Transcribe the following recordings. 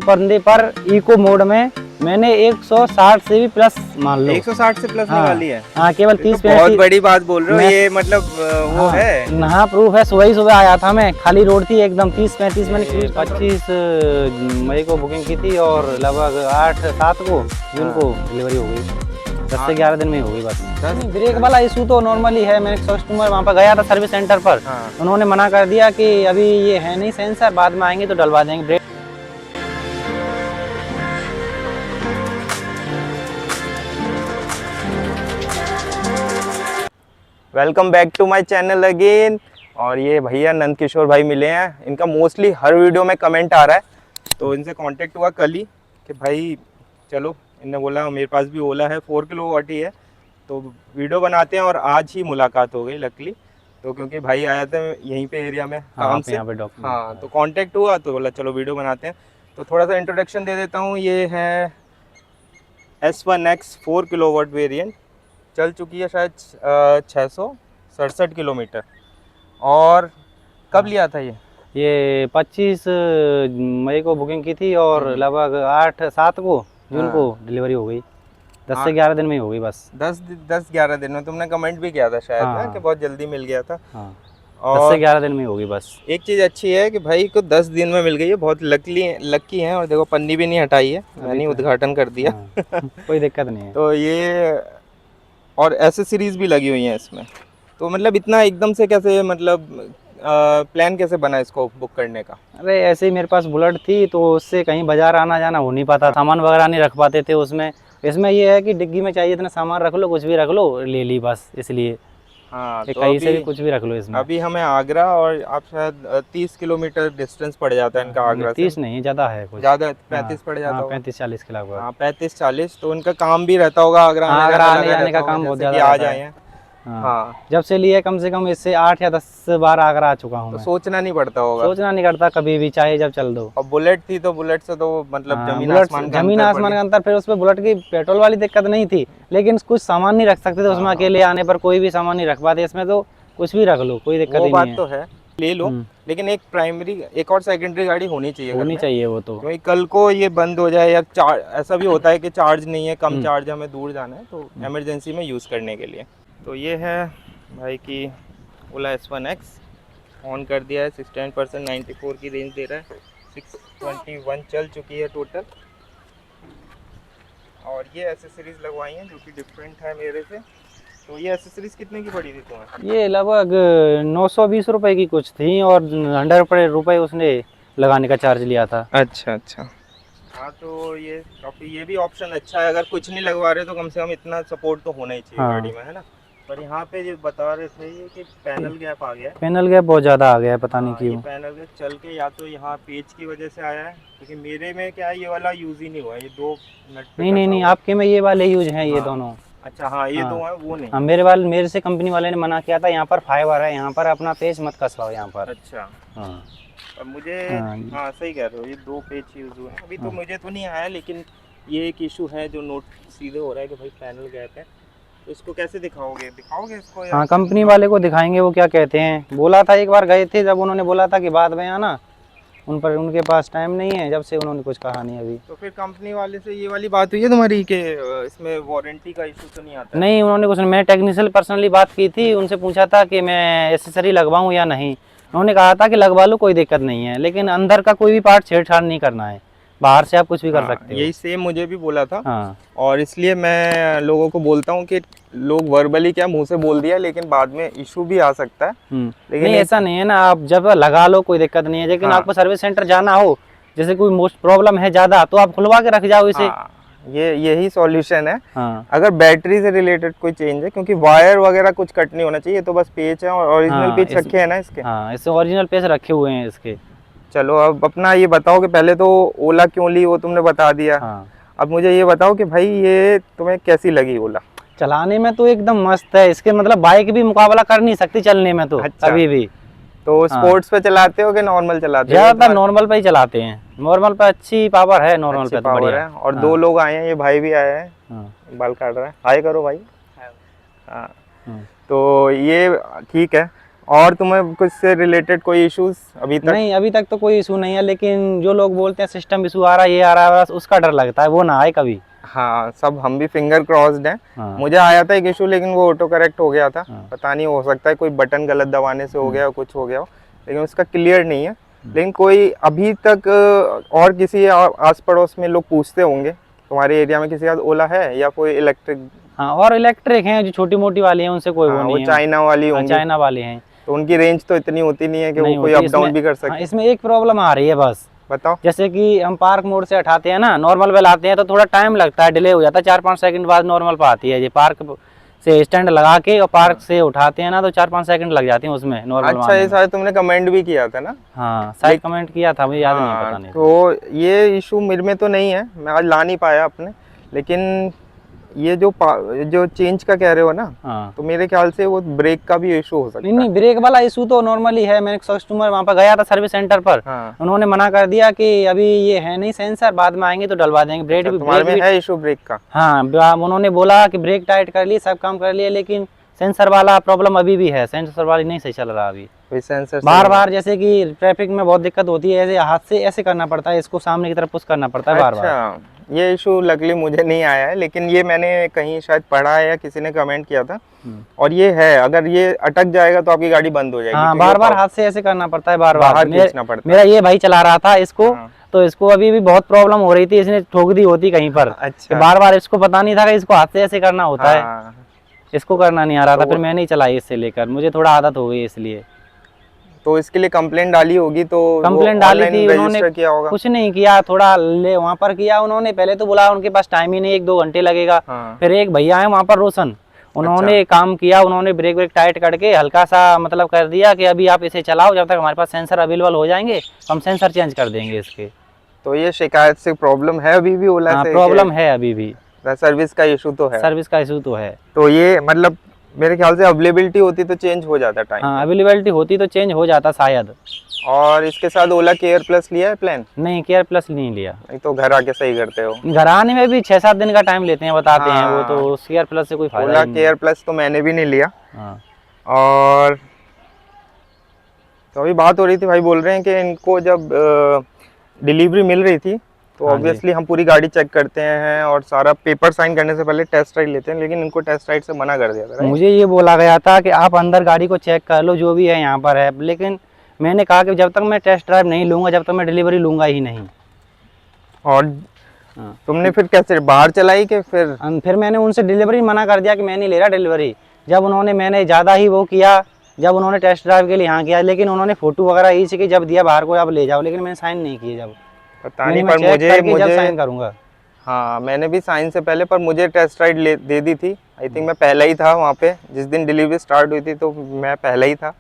पर्दे पर eco mode में मैंने 160 से भी प्लस मान लो 160 से प्लस हाँ, लगा ली है। हाँ केवल ये 30 तो बहुत 35 बड़ी बात बोल रहे हो, मैं- ये मतलब वो हाँ, है। हाँ प्रूफ है। सुबह ही सुबह आया था मैं, खाली रोड थी एकदम। 30-35 मैंने 25 मई को बुकिंग की थी और लगभग 8-7 को जून को डिलीवरी हो गई। 10 से 11 दिन में ही हो गई बस। ब्रेक वाला इशू तो नॉर्मली है। मैंने कस्टमर वहाँ पर गया था सर्विस सेंटर पर, हाँ। उन्होंने मना कर दिया कि अभी ये है नहीं सेंसर, बाद में आएंगे तो डलवा देंगे break. Welcome back to my channel again. और ये भैया नंद किशोर भाई मिले हैं। इनका मोस्टली हर वीडियो में कमेंट आ रहा है, तो इनसे कांटेक्ट हुआ कल ही कि भाई चलो, इन्होंने बोला मेरे पास भी ओला है, 4 किलोवाट ही है, तो वीडियो बनाते हैं। और आज ही मुलाकात हो गई लकीली, तो क्योंकि भाई आया था यहीं पे एरिया में काम से। यहाँ पे डॉक्यूमेंट हाँ, तो कांटेक्ट हुआ तो बोला चलो वीडियो बनाते हैं। तो थोड़ा सा इंट्रोडक्शन दे देता हूँ। ये है S1X 4 किलोवाट वेरिएंट, चल चुकी है शायद 667 किलोमीटर। और कब लिया था ये 25 मई को बुकिंग की थी और लगभग 8-7 को जून हाँ। को डिलीवरी हो गई। 10 हाँ। से 11 दिन में ही हो गई बस। 10-11 दिन में तुमने कमेंट भी किया था शायद ना, हाँ। कि बहुत जल्दी मिल गया था। हाँ, 10 से और 11 दिन में ही हो गई बस। एक चीज़ अच्छी है कि भाई को 10 दिन में मिल गई है, बहुत लकी है। और देखो पन्नी भी नहीं हटाई है, मैंने तो उद्घाटन कर दिया। हाँ, कोई दिक्कत नहीं है। तो ये और एसेसरीज भी लगी हुई हैं इसमें। तो मतलब इतना एकदम से कैसे, मतलब प्लान कैसे बना इसको बुक करने का? अरे ऐसे ही मेरे पास बुलेट थी, तो उससे कहीं बाजार आना जाना हो नहीं पाता, सामान वगैरह नहीं रख पाते थे उसमें। इसमें ये है कि डिग्गी में चाहिए इतना सामान रख लो, कुछ भी रख लो, ले ली बस। इसलिए हाँ, कि तो कहीं से भी अभी कुछ भी रख लो इसमें। अभी हमें आगरा, और आप शायद 30 किलोमीटर डिस्टेंस पड़ जाता है इनका आगरा से। 30 नहीं, ज़्यादा है कुछ। ज़्यादा हाँ 35 पड़ जाता हाँ, होगा। 35-40 के लगभग। हाँ, 35-40। तो उनका काम भी रहता होगा, आगरा हाँ, आने अगर जाने आने लगा जाने रहता का होगा, काम बहुत जैसे कि ज़्यादा आज रहता आए है। हैं। हाँ, हाँ, जब से लिए कम से कम इससे 8 या 10 बार आगरा आ चुका हूँ तो मैं। सोचना नहीं पड़ता होगा। सोचना नहीं करता, कभी भी चाहे जब चल दो। और बुलेट थी तो बुलेट से तो मतलब हाँ, जमीन बुलेट आसमान का जमीन अंतर पड़ आसमान गया। का अंतर। फिर उस पर बुलेट की पेट्रोल वाली दिक्कत नहीं थी, लेकिन कुछ सामान नहीं रख सकते थे उसमें। हाँ, अकेले आने पर कोई भी सामान नहीं रख पाते। इसमें तो कुछ भी रख लो, कोई दिक्कत वो ही नहीं बात है। तो है, ले लो। लेकिन एक प्राइमरी, एक और सेकेंडरी गाड़ी होनी चाहिए घर होनी में, चाहिए वो तो। क्योंकि कल को ये बंद हो जाए, या चार्ज, ऐसा भी होता है कि चार्ज नहीं है, कम चार्ज, हमें दूर जाना है, तो इमरजेंसी में यूज़ करने के लिए। तो ये है भाई की ओला S1X। ऑन कर दिया है, 69% 94 की रेंज दे रहा है। 621 चल चुकी है टोटल। और ये एसेसरीज लगवाई हैं जो कि डिफरेंट है मेरे से। तो ये एसेसरीज कितने की पड़ी थी तुम्हें? ये लगभग 920 रुपए की कुछ थी, और 100 रुपये उसने लगाने का चार्ज लिया था। अच्छा अच्छा। हाँ, तो ये काफ़ी, ये भी ऑप्शन अच्छा है। अगर कुछ नहीं लगवा रहे तो कम से कम इतना सपोर्ट तो होना ही चाहिए हाँ, गाड़ी में, है ना। पर यहाँ पे जो बता रहे थे ये कि पैनल गैप आ गया है। पैनल गैप बहुत ज़्यादा आ गया है, पता नहीं हाँ, ये क्यों। पैनल गैप चल के या तो यहाँ पेज की वजह से आया है, क्योंकि मेरे में क्या है, ये वाला यूज़ ही नहीं हुआ है, ये 2 नट पे नहीं नहीं कसा नहीं, हुआ है। आपके में ये वाले यूज हैं, ये हाँ, दोनों। अच्छा, हाँ, ये हाँ 2 हैं, वो नहीं हाँ, है। मेरे से कंपनी वाले ने मना किया था, यहाँ पर फाइबर है, यहाँ पर अपना पेज मत कसवाओ यहाँ पर। अच्छा, हाँ अब मुझे, हाँ हाँ सही कह रहे हो, ये 2 पेज यूज़ हुए हैं। अभी तो हाँ। मुझे तो नहीं आया, लेकिन ये एक इशू है जो नोट सीधे हो रहा है कि भाई पैनल गैप है। तो इसको कैसे दिखाओगे इसको, या हाँ, कंपनी वाले को दिखाएंगे, वो क्या कहते हैं। बोला था, एक बार गए थे जब, उन्होंने बोला था कि बाद में आना। उनके पास टाइम नहीं है, जब से उन्होंने कुछ कहा नहीं अभी। तो फिर कंपनी वाले से ये वाली बात हुई है तुम्हारी कि इसमें वारंटी का इशू तो नहीं आता है? नहीं, उन्होंने कुछ नहीं। मैं टेक्नीशियल पर्सनली बात की थी, उनसे पूछा था कि मैं एसेसरी लगवाऊँ या नहीं। उन्होंने कहा था कि लगवा लो, कोई दिक्कत नहीं है, लेकिन अंदर का कोई भी पार्ट छेड़छाड़ नहीं करना है। बाहर से आप कुछ भी कर हाँ, सकते हो। यही सेम मुझे भी बोला था। हाँ और इसलिए मैं लोगों को बोलता हूँ कि लोग वर्बली क्या मुंह से बोल दिया, लेकिन बाद में इशू भी आ सकता है। लेकिन नहीं, ऐसा नहीं है ना, आप जब लगा लो कोई दिक्कत नहीं है, लेकिन हाँ, आपको सर्विस सेंटर जाना हो, जैसे कोई मोस्ट प्रॉब्लम है ज़्यादा, तो आप खुलवा के रख जाओ इसे। हाँ, यही सॉल्यूशन है। हाँ अगर बैटरी से रिलेटेड कोई चेंज है, क्योंकि वायर वगैरह कुछ कट नहीं होना चाहिए, तो बस पेच है, और ओरिजिनल हाँ, पेच रखे हैं ना इसके। हाँ, इससे ओरिजिनल पेज रखे हुए हैं इसके। चलो, अब अपना ये बताओ कि पहले तो ओला क्यों ली, वो तुमने बता दिया। हाँ, अब मुझे ये बताओ कि भाई ये तुम्हें कैसी लगी ओला? चलाने में तो एकदम मस्त है। इसके मतलब बाइक भी मुकाबला कर नहीं सकती चलने में तो। अच्छा, कभी भी। तो हाँ, स्पोर्ट्स पे चलाते हो कि नॉर्मल चलाते हो? ज़्यादातर नॉर्मल पे ही चलाते हैं। नॉर्मल पे अच्छी पावर है, नॉर्मल अच्छी पे तो पावर बढ़िया। है। और हाँ 2 लोग आए हैं, ये भाई भी आए हैं, हाँ बाल काट रहा है, हाय करो भाई। हाँ, हाँ। तो ये ठीक है। और तुम्हें कुछ से रिलेटेड कोई इश्यूज अभी तक? नहीं, अभी तक तो कोई इशू नहीं है, लेकिन जो लोग बोलते हैं सिस्टम इशू आ रहा है, ये आ रहा है, बस उसका डर लगता है वो ना आए कभी। हाँ, सब हम भी फिंगर क्रॉस्ड हैं। हाँ। मुझे आया था एक इशू, लेकिन वो ऑटो करेक्ट हो गया था। हाँ। पता नहीं, हो सकता है कोई बटन गलत दबाने से हो गया हो, कुछ हो गया हो, लेकिन उसका क्लियर नहीं है। लेकिन कोई अभी तक और किसी आस पड़ोस में लोग पूछते होंगे तुम्हारे एरिया में किसी का ओला है या कोई इलेक्ट्रिक? हाँ, और इलेक्ट्रिक हैं जो छोटी मोटी वाली हैं, उनसे कोई वो हाँ, नहीं वो है। चाइना वाली हाँ, होंगी, चाइना वाले हैं। तो उनकी रेंज तो इतनी होती नहीं है कि नहीं वो कोई होती अप डाउन इसमें। भी कर हाँ, सके। इसमें एक प्रॉब्लम आ रही है बस। बताओ। जैसे कि हम पार्क मोड से हटाते हैं ना, नॉर्मल वेल आते हैं तो थोड़ा टाइम लगता है, डिले हो जाता है, 4-5 सेकंड बाद नॉर्मल पर आती है। ये पार्क से स्टैंड लगा के और पार्क से उठाते हैं ना, तो 4-5 सेकंड लग जाते हैं उसमें नॉर्मल अच्छा, ये शायद तुमने कमेंट भी किया था ना? हाँ, शायद कमेंट किया था, मुझे याद नहीं है, पता नहीं। तो ये इशू मेरे में तो नहीं है, मैं आज ला नहीं पाया अपने। लेकिन ये जो चेंज का कह रहे हो ना, हाँ। तो मेरे ख्याल से वो ब्रेक का भी इशू हो सकता नहीं, ब्रेक वाला इशू तो नॉर्मली है। मैंने कस्टमर वहाँ पर गया था सर्विस सेंटर पर, हाँ। उन्होंने मना कर दिया कि अभी ये है नहीं सेंसर, बाद में आएंगे तो डलवा देंगे। ब्रेक अच्छा, भी तुम्हारे में है इशू ब्रेक का? हाँ, उन्होंने बोला कि ब्रेक टाइट कर लिए, सब काम कर लिए, लेकिन सेंसर वाला प्रॉब्लम अभी भी है। सेंसर वाली नहीं सही चल रहा अभी। कोई सेंसर बार बार जैसे कि ट्रैफिक में बहुत दिक्कत होती है, ऐसे हाथ से ऐसे करना पड़ता है, इसको सामने की तरफ पुश करना पड़ता है बार बार। अच्छा, ये इशू लकली मुझे नहीं आया है, लेकिन ये मैंने कहीं शायद पढ़ा है या किसी ने कमेंट किया था। और ये है, अगर ये अटक जाएगा तो आपकी गाड़ी बंद हो जाएगी। हाँ, बार बार हाथ से ऐसे करना पड़ता है, बार बाहर खींचना पड़ता है। मेरा ये भाई चला रहा था इसको, तो इसको अभी भी बहुत प्रॉब्लम हो रही थी, इसने ठोक दी होती कहीं पर। अच्छा। बार बार इसको पता नहीं था कि इसको हाथ से ऐसे करना होता है, हाँ। इसको करना नहीं आ रहा था। फिर मैंने ही चलाई इससे लेकर, मुझे थोड़ा आदत हो गई इसलिए। तो इसके लिए कंप्लेंट डाली होगी? तो कंप्लेंट डाली थी उन्होंने, किया होगा? कुछ नहीं किया, थोड़ा ले वहाँ पर किया उन्होंने। पहले तो बोला उनके पास टाइम ही नहीं, 1-2 घंटे लगेगा। हाँ। फिर एक भैया है वहाँ पर रोशन, उन्होंने काम किया, उन्होंने ब्रेक ब्रेक टाइट करके हल्का सा मतलब कर दिया कि अभी आप इसे चलाओ, जब तक हमारे पास सेंसर अवेलेबल हो जाएंगे हम सेंसर चेंज कर देंगे इसके। तो ये शिकायत से प्रॉब्लम है अभी भी ओला हाँ, से? प्रॉब्लम है अभी भी, सर्विस का इशू तो है। सर्विस का इशू तो है। तो ये मतलब मेरे ख्याल से अवेलेबिलिटी होती तो चेंज हो जाता टाइम। हाँ, अवेलेबिलिटी होती तो चेंज हो जाता शायद। और इसके साथ ओला केयर प्लस लिया है प्लान? नहीं, केयर प्लस नहीं लिया। नहीं तो घर आके सही करते हो? घर आने में भी 6-7 दिन का टाइम लेते हैं, बताते हैं वो, तो केयर प्लस से कोई फायदा ओला नहीं। केयर प्लस तो मैंने भी नहीं लिया। हाँ। और तो अभी बात हो रही थी, भाई बोल रहे हैं कि इनको जब डिलीवरी मिल रही थी तो ऑब्वियसली हम पूरी गाड़ी चेक करते हैं और सारा पेपर साइन करने से पहले टेस्ट राइड लेते हैं, लेकिन इनको टेस्ट राइड से मना कर दिया था। मुझे ये बोला गया था कि आप अंदर गाड़ी को चेक कर लो, जो भी है यहाँ पर है, लेकिन मैंने कहा कि जब तक मैं टेस्ट ड्राइव नहीं लूंगा, जब तक मैं डिलीवरी लूंगा ही नहीं। और तुमने फिर कैसे बाहर चलाई कि फिर मैंने उनसे डिलीवरी मना कर दिया कि मैं नहीं ले रहा डिलीवरी। जब मैंने ज़्यादा ही वो किया, जब उन्होंने टेस्ट ड्राइव के लिए यहाँ किया, लेकिन उन्होंने फोटो वगैरह ही कि जब दिया बाहर को आप ले जाओ, लेकिन मैंने साइन नहीं किए। जब पता नहीं, पर मुझे साइन करूंगा। हाँ, मैंने भी साइन से पहले, पर मुझे टेस्ट राइड दे दी थी। आई थिंक मैं पहला ही था वहाँ पे, जिस दिन डिलीवरी स्टार्ट हुई थी तो मैं पहला ही था।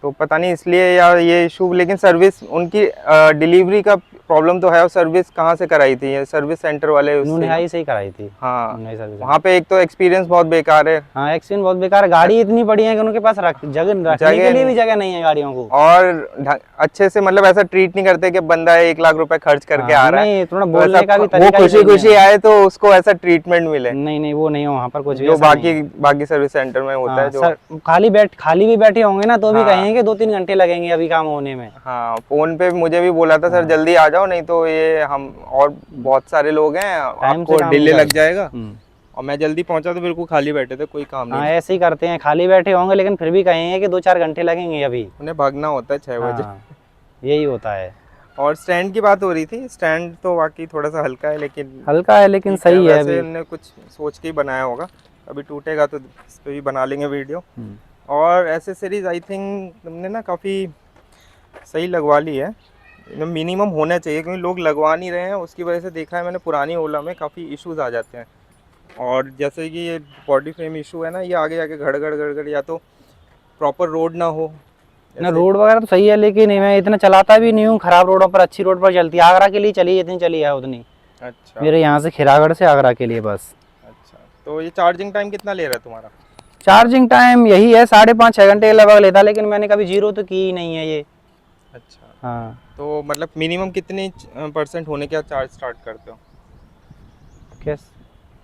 तो पता नहीं इसलिए या ये इशू, लेकिन सर्विस उनकी डिलीवरी का प्रॉब्लम तो है। और सर्विस कहाँ से कराई थी? ये सर्विस सेंटर वाले नूनहाई से ही कराई थी। हाँ, वहाँ पे एक तो एक्सपीरियंस बहुत बेकार है। हाँ, एक्सपीरियंस बहुत बेकार है। गाड़ी इतनी बड़ी है कि उनके पास जगह रखने के लिए भी जगह नहीं है गाड़ियों को। और अच्छे से मतलब ऐसा ट्रीट नहीं करते कि बंदा 1 लाख रुपए खर्च करके आ रहा है, थोड़ा बोलने का भी तरीका, वो खुशी आए तो उसको ऐसा ट्रीटमेंट मिले। नहीं, वो नहीं, वहाँ पर कुछ जो बाकी सर्विस सेंटर में होता है। जो खाली भी बैठे होंगे ना तो भी कहेंगे 2-3 घंटे लगेंगे अभी काम होने में। हाँ, फोन पे मुझे भी बोला था, सर जल्दी आ जाओ, नहीं तो ये हम और बहुत सारे लोग हैं, आपको डिले लग जाएगा। और मैं जल्दी पहुंचा तो बिल्कुल खाली बैठे थे, कोई काम नहीं। हाँ, ऐसे ही करते हैं, खाली बैठे होंगे लेकिन फिर भी कहेंगे कि 2-4 घंटे लगेंगे अभी। उन्हें भागना होता है 6 बजे। यही होता है। और स्टैंड की बात हो रही थी, स्टैंड तो वाकई थोड़ा सा हल्का है, लेकिन सही है। वैसे उन्होंने कुछ सोच के ही बनाया होगा, अभी टूटेगा तो इस पे भी बना लेंगे वीडियो। और एसेसरीज आई थिंक तुमने ना काफ़ी सही लगवा ली है, मिनिमम होना चाहिए, क्योंकि लोग लगवा नहीं रहे हैं। उसकी वजह से देखा है मैंने पुरानी ओला में काफ़ी इश्यूज आ जाते हैं। और जैसे कि ये बॉडी फ्रेम इशू है ना, ये आगे जाके गड़गड़, या तो प्रॉपर रोड ना हो ना। रोड वगैरह तो सही है, लेकिन मैं इतना चलाता भी नहीं हूँ खराब रोडों पर, अच्छी रोड पर चलती है। आगरा के लिए चली, जितनी चली है उतनी। अच्छा, मेरे यहाँ से खिरागढ़ से आगरा के लिए बस। अच्छा, तो ये चार्जिंग टाइम कितना ले रहा है तुम्हारा? चार्जिंग टाइम यही है 5.5-6 घंटे लगभग लेता, लेकिन मैंने कभी जीरो तो की ही नहीं है ये। अच्छा, हाँ। तो मतलब मिनिमम कितनी % होने के चार्ज स्टार्ट करते हो? कैस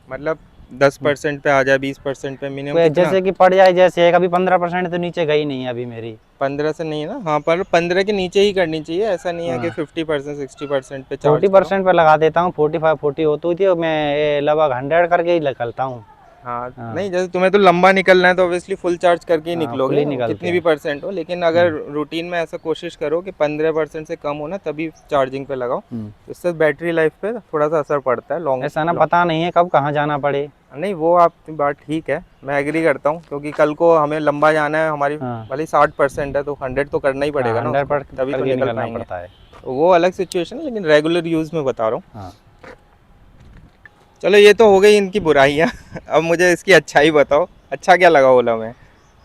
मतलब 10% पे आ जाए, 20% पे मिनिमम जैसे कि पड़ जाए, जैसे कभी 15% तो नीचे गई नहीं है अभी मेरी। 15 से नहीं है ना, हाँ, पर 15 के नीचे ही करनी चाहिए, ऐसा नहीं है कि हाँ। 50% 60% पे चार्ज करो। 40% पे लगा देता हूँ, 45-40 होती थी और मैं ये लगभग 100 करके ही निकलता हूँ। हाँ, हाँ। नहीं, जैसे तुम्हें तो लंबा निकलना है तो ऑब्वियसली फुल चार्ज करके ही हाँ, फुल निकलोगे, ही निकलते कितनी भी हैं। परसेंट हो, लेकिन अगर रूटीन में ऐसा कोशिश करो कि 15% से कम हो ना तभी चार्जिंग पे लगाओ, तो इससे बैटरी लाइफ पे थोड़ा सा असर पड़ता है लॉन्ग ऐसा ना लॉन्ग। पता नहीं है कब कहाँ जाना पड़े। नहीं, वो आपकी बात ठीक है, मैं एग्री करता हूँ, क्योंकि कल को हमें लंबा जाना है, हमारी हाँ। भले 60% है तो 100 तो करना ही पड़ेगा हाँ, ना 100 उसको, तभी तो करके निकल निकलना पाएंगे। पड़ता है। तो वो अलग सिचुएशन है, लेकिन रेगुलर यूज़ में बता रहा हूँ। हाँ। चलो, ये तो हो गई इनकी बुराइयाँ अब मुझे इसकी अच्छाई बताओ, अच्छा क्या लगा ओला में?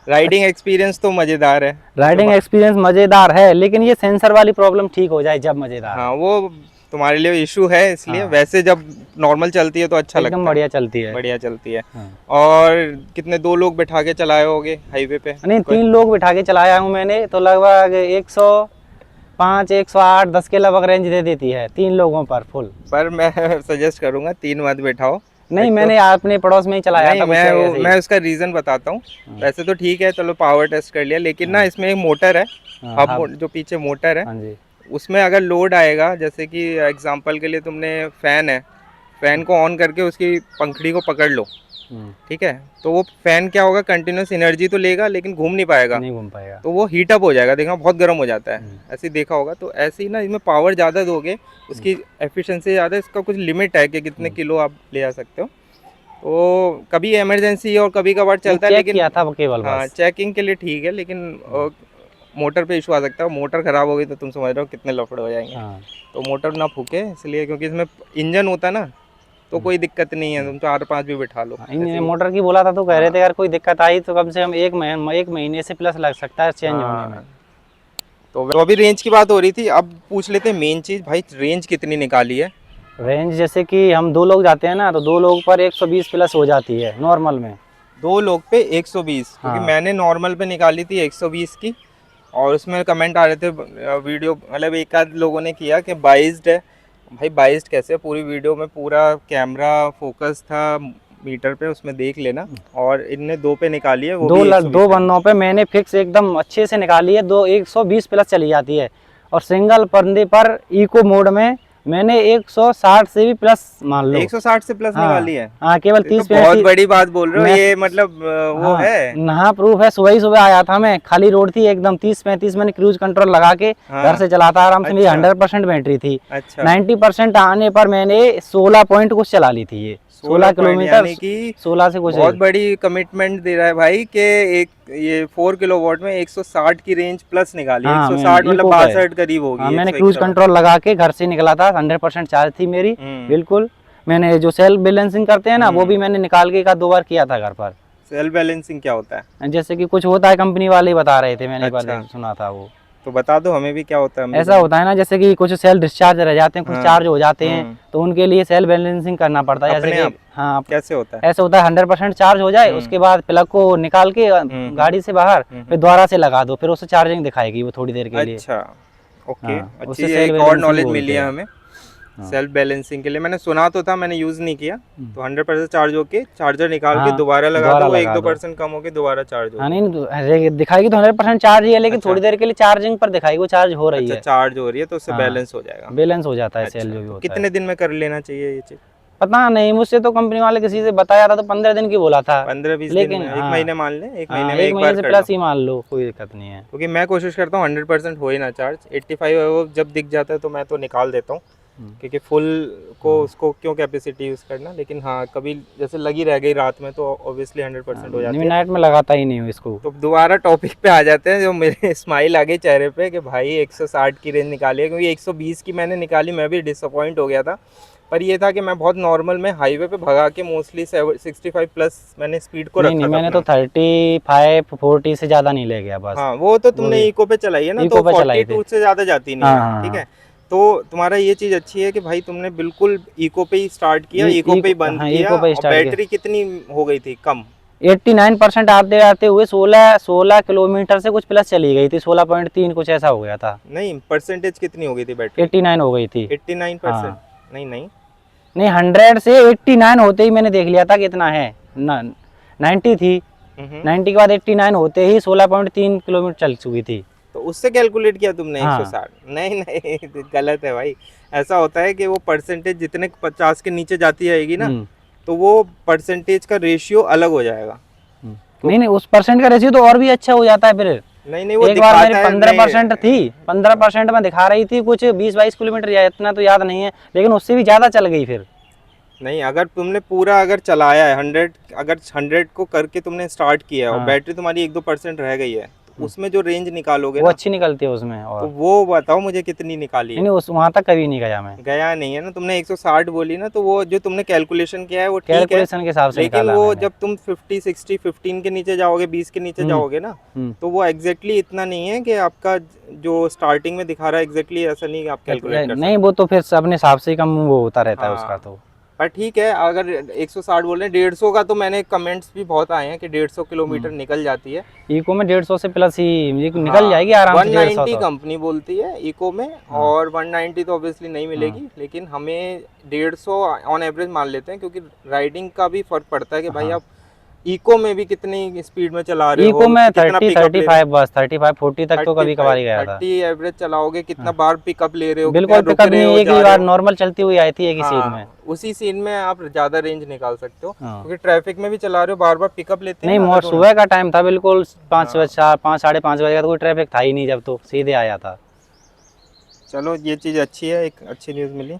राइडिंग एक्सपीरियंस तो मज़ेदार है। राइडिंग एक्सपीरियंस मज़ेदार है, लेकिन ये सेंसर वाली प्रॉब्लम ठीक हो जाए जब मज़ेदार हाँ, है। वो तुम्हारे लिए इशू है, इसलिए हाँ, वैसे जब नॉर्मल चलती है तो अच्छा एकदम लगता है, बढ़िया चलती है। बढ़िया चलती है। हाँ। और कितने, 2 लोग बैठा के चलाए होगे हाईवे पे? नहीं, कोई 3 लोग बिठा के चलाया हूँ मैंने, तो लगभग 105, 108, 10 के लगभग रेंज दे देती है 3 लोगों पर फुल। पर मैं सजेस्ट करूंगा 3 मत बैठाओ। नहीं, एक तो मैंने अपने पड़ोस में ही चलाया नहीं, था कुछ ऐसे ही। मैं उसका रीज़न बताता हूँ। हाँ। वैसे तो ठीक है, चलो पावर टेस्ट कर लिया, लेकिन ना हाँ। इसमें एक मोटर है, हाँ। हाँ। जो पीछे मोटर है, हाँ जी। उसमें अगर लोड आएगा, जैसे कि एग्जांपल के लिए तुमने फैन है, फैन को ऑन करके उसकी पंखड़ी को पकड़ लो, हम्म, ठीक है, तो वो फैन क्या होगा, कंटिन्यूस एनर्जी तो लेगा लेकिन घूम नहीं पाएगा, नहीं घूम पाएगा। तो वो हीट अप हो जाएगा, देखना बहुत गर्म हो जाता है, हम्म, ऐसे ही देखा होगा। तो ऐसे ही ना, इसमें पावर ज़्यादा दोगे, उसकी एफिशिएंसी ज़्यादा, इसका कुछ लिमिट है कि कितने किलो आप ले आ सकते हो। तो कभी इमरजेंसी और कभी कभार नहीं, चलता है, चेक लेकिन किया था वो केवल हाँ, बस। चेकिंग के लिए ठीक है, लेकिन मोटर पे इशू आ सकता है, मोटर ख़राब हो गई तो तुम समझ रहे हो कितने लफड़े हो जाएंगे। हाँ। तो मोटर ना फूके इसलिए, क्योंकि इसमें इंजन होता है ना, तो कोई दिक्कत नहीं है, तुम 4-5 भी बिठा लो हाँ, ऐसे इंजन ही। मोटर की बोला था तो कह रहे थे हाँ, यार कोई दिक्कत आई तो कम से कम एक महीने से प्लस लग सकता है चेंज होने में। हाँ। तो अभी रेंज की बात हो रही थी, अब पूछ लेते हैं मेन चीज़, भाई रेंज कितनी निकाली है? रेंज जैसे कि हम 2 लोग जाते हैं ना, तो 2 लोग पर 120 प्लस हो जाती है नॉर्मल में। 2 लोग पे 120, क्योंकि हाँ। मैंने नॉर्मल पे निकाली थी 120 की, और उसमें कमेंट आ रहे थे, वीडियो मतलब एक आध लोगों ने किया कि बाइज्ड है। भाई बाइज्ड कैसे, पूरी वीडियो में पूरा कैमरा फोकस था मीटर पे, उसमें देख लेना। और इनने 2 पे निकाली है, वो भी 2 120 है। बंदों पे मैंने फिक्स एकदम अच्छे से निकाली है, 120 प्लस चली जाती है। और सिंगल बंदे पर इको मोड में मैंने 160 से भी प्लस मान लो। 160 से प्लस हाँ। निकाली है? हाँ, केवल ये तो 30 बहुत 35 बड़ी बात बोल रहे हो, मैं। ये मतलब वो हाँ, है। नहा प्रूफ है, सुबह ही सुबह आया था मैं, खाली रोड थी एकदम, 30-35 मैंने क्रूज कंट्रोल लगा के घर हाँ। से चला था आराम से, मेरी अच्छा 100% बैटरी थी। अच्छा। 90% आने पर मैंने 16 पॉइंट कुछ चला ली थी, ये 16 16 पॉइंट, किलोमीटर, यानी कि 16 से कुछ। बहुत बड़ी कमिटमेंट दे रहा है भाई, कि एक ये 4 किलोवाट में 160 की रेंज प्लस निकाली है। हाँ, 160 मैं मतलब इको पे। 62 करीब हाँ, होगी, मैंने क्रूज 161। कंट्रोल लगा के घर से निकला था, 100% चार्ज थी मेरी। हम्म। बिल्कुल। मैंने जो सेल्फ बैलेंसिंग करते हैं ना, वो भी हम्म। मैंने निकाल के 1-2 बार किया था घर पर। सेल्फ बैलेंसिंग क्या होता है? जैसे कि कुछ होता है, कंपनी वाले ही बता रहे थे, मैंने एक बार अच्छा, सुना था वो। तो बता दो हमें भी क्या होता है, हम भी ऐसा होता है ना, जैसे कि कुछ सेल डिस्चार्ज रह जाते हैं, कुछ हाँ। चार्ज हो जाते हैं, तो उनके लिए सेल बैलेंसिंग करना पड़ता है। जैसे अपने आप कि हाँ, कैसे होता है? ऐसा होता है, 100% चार्ज हो जाए, हम्म। उसके बाद प्लग को निकाल के हम्म। गाड़ी से बाहर, फिर दोबारा से लगा दो, फिर उससे चार्जिंग दिखाएगी वो थोड़ी देर के लिए। अच्छा, ओके, हाँ, अच्छी उससे है, सेल एक और बैलेंसिंग नॉलेज मिली बोलते है हैं। हमें। हाँ। सेल्फ बैलेंसिंग के लिए मैंने सुना तो था, मैंने यूज़ नहीं किया। तो 100% चार्ज होके चार्जर निकाल के हाँ, दोबारा लगा दोबारा दो, वो एक लगा दो दो। परसेंट कम होके दोबारा चार्ज हाँ, होगी। नहीं दिखाएगी तो 100% चार्ज ही है, लेकिन अच्छा थोड़ी देर के लिए चार्जिंग पर दिखाएगी वो चार्ज हो रही अच्छा, है। चार्ज हो रही है तो उससे हाँ, बैलेंस हो जाएगा। बैलेंस हो जाता है सेल अच्छा, जो भी तो होता है। कितने दिन में कर लेना चाहिए ये चीज़? पता नहीं, मुझसे तो कंपनी वाले किसी से बताया था तो 15 दिन की बोला था। 15-20 दिन लेकिन में, एक हाँ। महीने मान लें, एक हाँ, महीने में 1 एक बार महीने से कर लो। प्लस ही मान लो, कोई दिक्कत नहीं है। क्योंकि मैं कोशिश करता हूँ 100% हो ही ना चार्ज, 85 वो जब दिख जाता है तो मैं तो निकाल देता हूँ, क्योंकि फुल को उसको क्यों कैपेसिटी यूज़ करना। लेकिन हाँ, कभी जैसे लगी रह गई रात में तो ऑब्वियसली 100% हो नहीं, जाती मैं है। नाइट में लगाता ही नहीं हूँ इसको। तो दोबारा टॉपिक पे आ जाते हैं, जो मेरे स्माइल आ गई चेहरे पे कि भाई 160 की रेंज निकाली है, क्योंकि 120 की मैंने निकाली, मैं भी डिसअपॉइंट हो गया था। पर ये था कि मैं बहुत नॉर्मल में हाईवे पे भगा के मोस्टली 65 प्लस मैंने स्पीड को नहीं रखा नहीं, था मैंने तो अपना। 35-40 से ज़्यादा नहीं ले गया बस। हाँ, वो तो वो तुमने भी इको पे चलाई है ना, तो इको पे चलाई थी। 42 से ज़्यादा जाती नहीं हाँ है, हाँ ठीक हाँ। है। तो तुम्हारा ये चीज़ अच्छी है कि भाई तुमने बिल्कुल इको पे ही स्टार्ट किया, इको पे ही बंद हाँ, किया, इको पे और स्टार्ट किया। बैटरी कितनी हो गई थी कम? 89% आते आते हुए 16 किलोमीटर से कुछ प्लस चली गई थी, 16.3 कुछ ऐसा हो गया था। नहीं, परसेंटेज कितनी हो गई थी बैटरी? 89 हो गई थी। 89%? हाँ। नहीं नहीं, नहीं 100 से 89 होते ही मैंने देख लिया था कि इतना है 90 थी। 90 के बाद 89 होते ही 16.3 किलोमीटर चल चुकी थी। तो उससे कैलकुलेट किया तुमने हाँ। 160? नहीं नहीं गलत है भाई। ऐसा होता है कि वो परसेंटेज जितने 50 के नीचे जाती जाएगी ना, तो वो परसेंटेज का रेशियो अलग हो जाएगा। नहीं नहीं, उस परसेंट का रेशियो तो और भी अच्छा हो जाता है फिर। नहीं वो एक बार मेरी दिखाता है 15% थी, 15% में दिखा रही थी कुछ 20-22 किलोमीटर, या इतना तो याद नहीं है, लेकिन उससे भी ज्यादा चल गई फिर। नहीं, अगर तुमने पूरा अगर चलाया है 100, अगर 100 को करके तुमने स्टार्ट किया है और हाँ। बैटरी तुम्हारी 1-2% रह गई है, तो उसमें जो रेंज निकालोगे वो ना, अच्छी निकलती है उसमें। तो और वो बताओ मुझे कितनी निकाली नहीं है? नहीं, उस वहां तक कभी नहीं गया मैं। गया नहीं है ना, तुमने 160 बोली ना, तो वो जो तुमने कैलकुलेशन किया है वो ठीक है, कैलकुलेशन के हिसाब से लेकिन निकाला वो मैंने। जब तुम 50, 60, 15 के नीचे जाओगे, 20 के नीचे जाओगे ना, तो वो एग्जैक्टली इतना नहीं है कि आपका जो स्टार्टिंग में दिखा रहा है एग्जैक्टली ऐसा नहीं आप कैलकुलेट कर नहीं, वो तो फिर अपने हिसाब से ही कम वो होता रहता है उसका हाँ। तो। पर ठीक है, अगर 160 बोल रहे हैं, 150 का तो मैंने कमेंट्स भी बहुत आए हैं कि 150 किलोमीटर निकल जाती है। इको में 150 से प्लस ही ये निकल हाँ, जाएगी आराम से 150 190 तो। कंपनी बोलती है इको में, हाँ। और 190 तो ऑब्वियसली नहीं मिलेगी, लेकिन हमें 150 ऑन एवरेज मान लेते हैं, क्योंकि राइडिंग का भी फर्क पड़ता है कि भाई आप इको में भी कितनी स्पीड में चला रहे हो, इको में कितना 30, पिकअप ले रहे 35 बस 35-40 तक तो कभी कभार ही गया था। 30 एवरेज चलाओगे, कितना बार पिकअप ले रहे हो, बिल्कुल कितना रुक पिकअप रहे नहीं, हो, एक जा ही रहे बार हो। नॉर्मल चलती हुई आई थी एक ही सीन में। हाँ, उसी सीन में आप ज्यादा रेंज निकाल सकते हो, हाँ। क्योंकि ट्रैफिक में भी चला रहे हो, बार बार पिकअप लेते हैं नहीं, ना, मोर अगर थोड़ा। सुबह का टाइम था बिल्कुल 5 बजे 5 साढ़े 5 बजे का, तो कोई ट्रैफिक था ही नहीं, जब तो सीधे आया था। चलो ये चीज़ अच्छी है, एक अच्छी न्यूज़ मिली।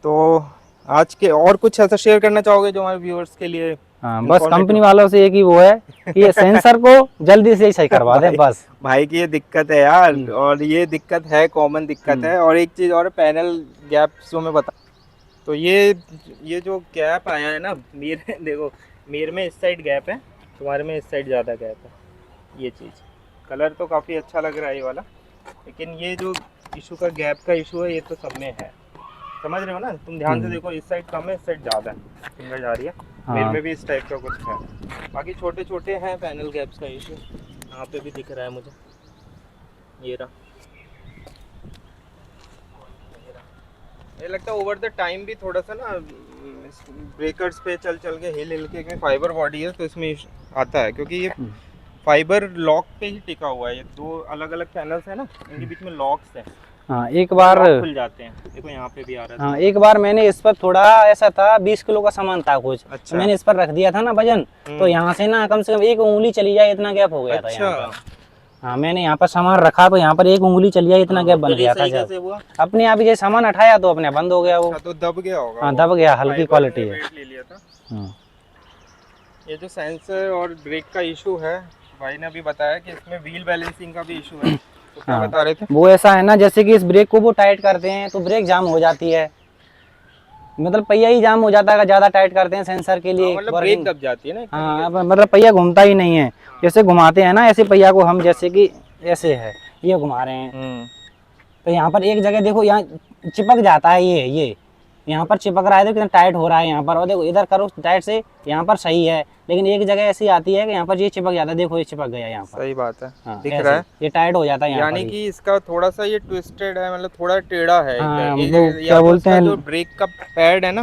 तो आज के और कुछ ऐसा शेयर करना चाहोगे जो हमारे व्यूअर्स के लिए? हाँ, बस informative? कंपनी वालों से एक ही वो है कि ये सेंसर को जल्दी से ही सही करवा दे बस। भाई की ये दिक्कत है यार, और ये दिक्कत है, कॉमन दिक्कत है। और एक चीज़ और, पैनल गैप जो मैं बता, तो ये जो गैप आया है ना, मेरे देखो, मेरे में इस साइड गैप है, तुम्हारे में इस साइड ज़्यादा गैप है। ये चीज़, कलर तो काफ़ी अच्छा लग रहा है ये वाला, लेकिन ये जो इशू का गैप का इशू है, ये तो सब में है, समझ रहे हो ना? तुम ध्यान से देखो, इस साइड कम है, इस साइड ज़्यादा है, फिंगर जा रही है। मेरे में भी इस टाइप का कुछ है, बाकी छोटे छोटे हैं पैनल गैप्स का इशू। यहाँ पे भी दिख रहा है मुझे, ये रहा। ये लगता है ओवर द टाइम भी थोड़ा सा ना, ब्रेकर्स पे चल चल के हिल के, फाइबर बॉडी है तो इसमें आता है, क्योंकि ये फाइबर लॉक पे ही टिका हुआ है। ये दो अलग अलग पैनल्स है ना, इनके बीच में लॉक्स हैं। हाँ, एक बार खुल जाते हैं, देखो यहाँ पे भी आ रहा है। हाँ, एक बार मैंने इस पर थोड़ा ऐसा था, 20 किलो का सामान था कुछ। अच्छा। मैंने इस पर रख दिया था ना वजन, तो यहाँ से ना कम से कम एक उंगली चली जाए इतना गैप हो गया था यहाँ पर। हाँ, मैंने यहाँ पर सामान रखा तो यहाँ पर एक उंगली चली जाए इतना गैप बन गया था। जब अपने आप ही जैसे सामान हटाया तो अपने बंद हो गया वो। तो दब गया होगा। हाँ, दब गया, हल्की क्वालिटी है। ले लिया था। ये जो सेंसर और ब्रेक का इशू है, भाई ने अभी बताया कि इसमें व्हील बैलेंसिंग का भी इशू है। तो क्या बता रहे थे? वो ऐसा है ना, जैसे कि इस ब्रेक को वो टाइट करते हैं तो ब्रेक जाम हो जाती है, मतलब पहिया ही जाम हो जाता है, ज्यादा टाइट करते हैं सेंसर के लिए। मतलब ब्रेक दब जाती है ना। हाँ, मतलब पहिया घूमता ही नहीं है। जैसे घुमाते हैं ना, ऐसे पहिया को हम, जैसे कि ऐसे है, ये घुमा रहे हैं, तो यहाँ पर एक जगह देखो, यहाँ चिपक जाता है, ये यहाँ पर चिपक रहा है, देखो कितना टाइट हो रहा है यहाँ पर, और देखो इधर करो टाइट से, यहाँ पर सही है, लेकिन एक जगह ऐसी आती है कि यहाँ पर ये चिपक जाता है, देखो ये चिपक गया यहाँ पर। सही बात है। हाँ, दिख रहा है, ये टाइट हो जाता है यहाँ यानी कि इसका थोड़ा सा ये ट्विस्टेड है, मतलब थोड़ा टेढ़ा है। हाँ, वो क्या बोलते हैं, जो ब्रेक का पैड है ना,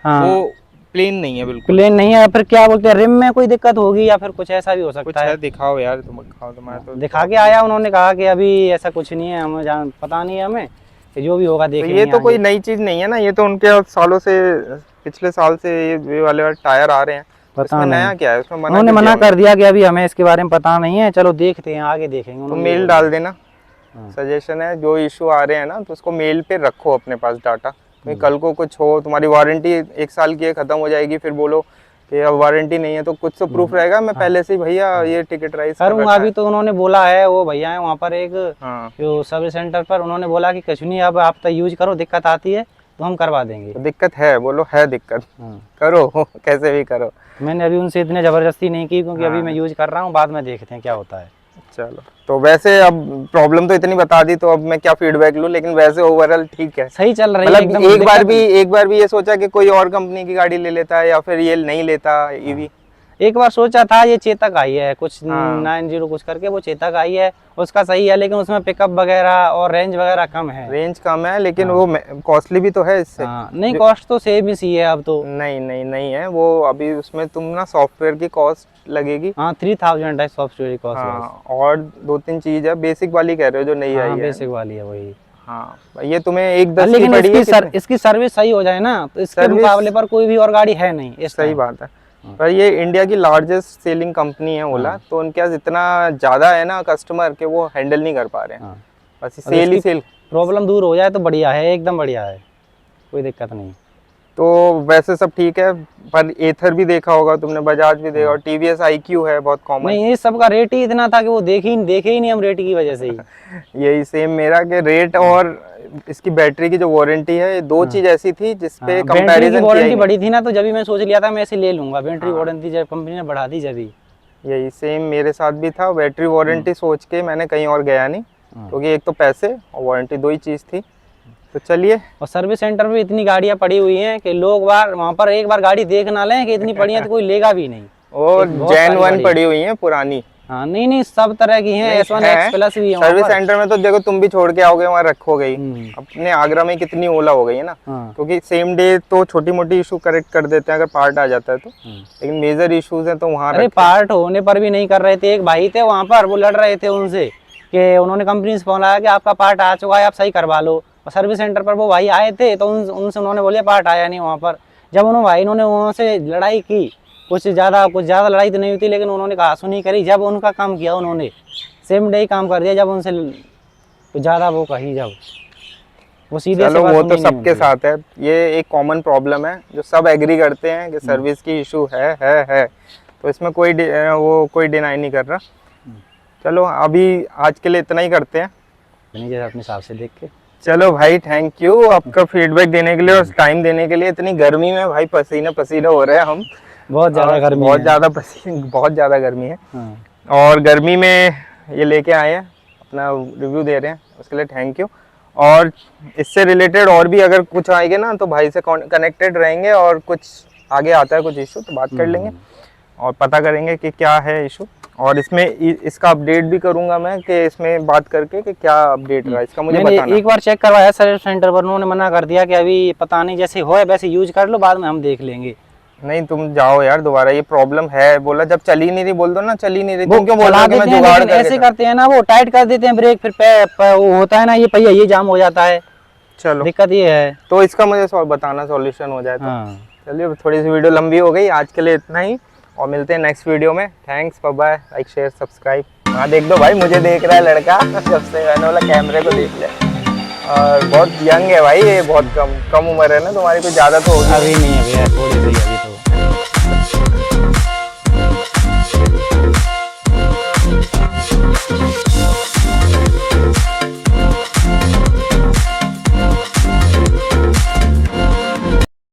वो प्लेन नहीं है, बिल्कुल प्लेन नहीं है। फिर क्या बोलते हैं, रिम में कोई दिक्कत होगी या फिर कुछ ऐसा भी हो सकता है। दिखाओ यार, तुम दिखाओ। तुम्हारा तो दिखा के आया, उन्होंने कहा कि अभी ऐसा कुछ नहीं है, हमें पता नहीं है, हमें जो भी होगा देखेंगे। ये तो कोई नई चीज नहीं है ना, ये तो उनके सालों से, पिछले साल से ये वाले टायर आ रहे हैं। पता नहीं नया क्या है इसमें? उन्होंने मना कर दिया कि अभी हमें इसके बारे में पता नहीं है, चलो देखते हैं, आगे देखेंगे। तो मेल डाल देना, सजेशन है। जो इशू आ रहे हैं ना, तो उसको मेल पे रखो अपने पास डाटा, क्योंकि कल को कुछ हो, तुम्हारी वारंटी 1 साल की है, खत्म हो जाएगी, फिर बोलो कि अब वारंटी नहीं है, तो कुछ तो प्रूफ रहेगा। मैं पहले से ही भैया ये टिकट राइज करूँगा। अभी तो उन्होंने बोला है, वो भैया है वहाँ पर एक जो सर्विस सेंटर पर, उन्होंने बोला कि कुछ नहीं, अब आप तो यूज करो, दिक्कत आती है तो हम करवा देंगे। तो दिक्कत है, बोलो है दिक्कत, करो कैसे भी करो। मैंने अभी उनसे इतने जबरदस्ती नहीं की, क्योंकि अभी मैं यूज कर रहा हूँ, बाद में देखते हैं क्या होता है। चलो, तो वैसे अब प्रॉब्लम तो इतनी बता दी, तो अब मैं क्या फीडबैक लूं, लेकिन वैसे ओवरऑल ठीक है, सही चल रही है मतलब एक बार भी ये सोचा कि कोई और कंपनी की गाड़ी ले लेता है या फिर ये नहीं लेता ईवी, एक बार सोचा था ये चेतक आई है कुछ हाँ। 90 कुछ करके, वो चेतक आई है, उसका सही है, लेकिन उसमें पिकअप वगैरह और रेंज वगैरह कम है। रेंज कम है लेकिन हाँ। वो कॉस्टली भी तो है इससे। हाँ, नहीं कॉस्ट तो सेम ही सी है अब तो। नहीं नहीं नहीं है वो, अभी उसमें तुम ना सॉफ्टवेयर की कॉस्ट लगेगी। हाँ 3000 है सॉफ्टवेयर कॉस्ट। हाँ, और 2-3 चीज है, बेसिक वाली कह रहे हो जो नहीं आई हाँ है। बेसिक वाली है वही। हाँ, ये तुम्हें 1-10 की लेकिन पड़ी है कितने? इसकी सर्विस सही हो जाए ना तो इसके सर्विस- मुकाबले पर कोई भी और गाड़ी है नहीं इस सही टाइम। बात है। पर ये इंडिया की लार्जेस्ट सेलिंग कंपनी है ओला, हाँ। तो उनके पास इतना ज्यादा है ना कस्टमर के वो हैंडल नहीं कर पा रहे हैं। हाँ। बस और सेल ही इसकी सेल। प्रॉब्लम दूर हो जाए तो बढ़िया है, एकदम बढ़िया है, कोई दिक्कत नहीं। तो वैसे सब ठीक है, पर एथर भी देखा होगा तुमने, बजाज भी देखा, और टीवीएस आईक्यू है बहुत कॉमन। नहीं ये सब का रेट ही इतना था कि वो देखे ही नहीं हम रेट की वजह से ही। यही सेम मेरा के रेट और इसकी बैटरी की जो वारंटी है, ये दो चीज ऐसी थी जिसपे बैटरी की कंपैरिजन किया वारंटी ही बड़ी थी ना, तो जब भी मैं सोच लिया था मैं ऐसे ले लूंगा, बैटरी हाँ। वारंटी जब कंपनी ने बढ़ा दी जब ही। नहीं। यही सेम मेरे साथ भी था, बैटरी वारंटी सोच के मैंने कहीं और गया नहीं, हाँ। क्योंकि एक तो पैसे और वारंटी दो ही चीज थी। तो चलिए। और सर्विस सेंटर में इतनी गाड़ियां पड़ी हुई हैं कि लोग बार वहां पर एक बार गाड़ी देख ना लें कि इतनी पड़ी है तो कोई लेगा भी नहीं। और बहुत जैन सारी 1 गाड़ी पड़ी हुई है पुरानी। हाँ नहीं सब तरह की हैं, S1 है। X प्लस भी है वहाँ सर्विस पर। सेंटर में तो देखो तुम भी छोड़ के आओगे वहाँ रखोगे ही। हम्म। अपने आगरा में कितनी ओला हो गई है ना, हाँ। क्योंकि सेम डे तो छोटी मोटी इशू करेक्ट कर देते हैं अगर पार्ट आ जाता है तो, हम्म। लेकिन मेजर इश्यूज हैं तो वहाँ अरे पार्ट होने पर भी नहीं कर रहे थे। एक भाई थे वहां पर, वो लड़ रहे थे उनसे कि उन्होंने कंपनी से फोन आया कि आपका पार्ट आ चुका है, आप सही करवा लो। और सर्विस सेंटर पर वो भाई आए थे तो उनसे उन्होंने बोलिए पार्ट आया नहीं वहाँ पर। जब उन्होंने वहाँ से लड़ाई की, कुछ ज़्यादा लड़ाई तो नहीं हुई थी, लेकिन उन्होंने कहा सुनी करी। जब उनका काम किया उन्होंने सेम डे ही काम कर दिया, जब उनसे कुछ ज़्यादा वो कही, जब वो सीधे से चलो बात वो सुनी तो नहीं सबके उनकी। साथ है, ये एक कॉमन प्रॉब्लम है जो सब एग्री करते हैं कि सर्विस की इशू है। तो इसमें कोई डिनाई नहीं कर रहा। चलो अभी आज के लिए इतना ही करते हैं। जैसे अपने हिसाब से देख के। चलो भाई, थैंक यू आपका फीडबैक देने के लिए और टाइम देने के लिए। इतनी गर्मी में भाई पसीने पसीने हो रहे हैं हम, बहुत ज़्यादा गर्मी बहुत है। ज़्यादा बहुत ज़्यादा गर्मी है। हाँ। और गर्मी में ये लेके आए हैं, अपना रिव्यू दे रहे हैं, उसके लिए थैंक यू। और इससे रिलेटेड और भी अगर कुछ आएंगे ना तो भाई से कनेक्टेड रहेंगे, और कुछ आगे आता है कुछ इशू तो बात कर लेंगे और पता करेंगे कि क्या है इशू। और इसमें इसका अपडेट भी करूंगा मैं कि इसमें बात करके कि क्या अपडेट रहा इसका मुझे मैंने बताना। एक बार चेक करवाया सर्विस सेंटर पर, उन्होंने मना कर दिया कि अभी पता नहीं, जैसे हो वैसे यूज कर लो, बाद में हम देख लेंगे। नहीं तुम जाओ यार दोबारा, ये प्रॉब्लम है। बोला जब चली नहीं रही, बोल दो ना चली नहीं रही। वो तुम क्यों बोल रहे चला हो कि मैं देते हैं, जुगाड़ लेकिन ऐसे करके करते हैं ना, वो टाइट कर देते हैं ब्रेक, फिर वो होता है ना ये पहिया ये जाम हो जाता है। चलो दिक्कत ये है। तो इसका मुझे बताना, सॉल्यूशन हो जाए तो। हाँ। चलिए थोड़ी सी वीडियो लंबी हो गई, आज के लिए इतना ही, और मिलते हैं नेक्स्ट वीडियो में। Thanks, bye bye, like share subscribe. हाँ देख दो भाई, मुझे देख रहा है लड़का जब से मैंने बोला कैमरे को देख ले। और बहुत यंग है भाई ये, बहुत कम उम्र है ना तुम्हारी, कुछ ज़्यादा तो होगी। अभी नहीं, अभी थोड़ी सी अभी तो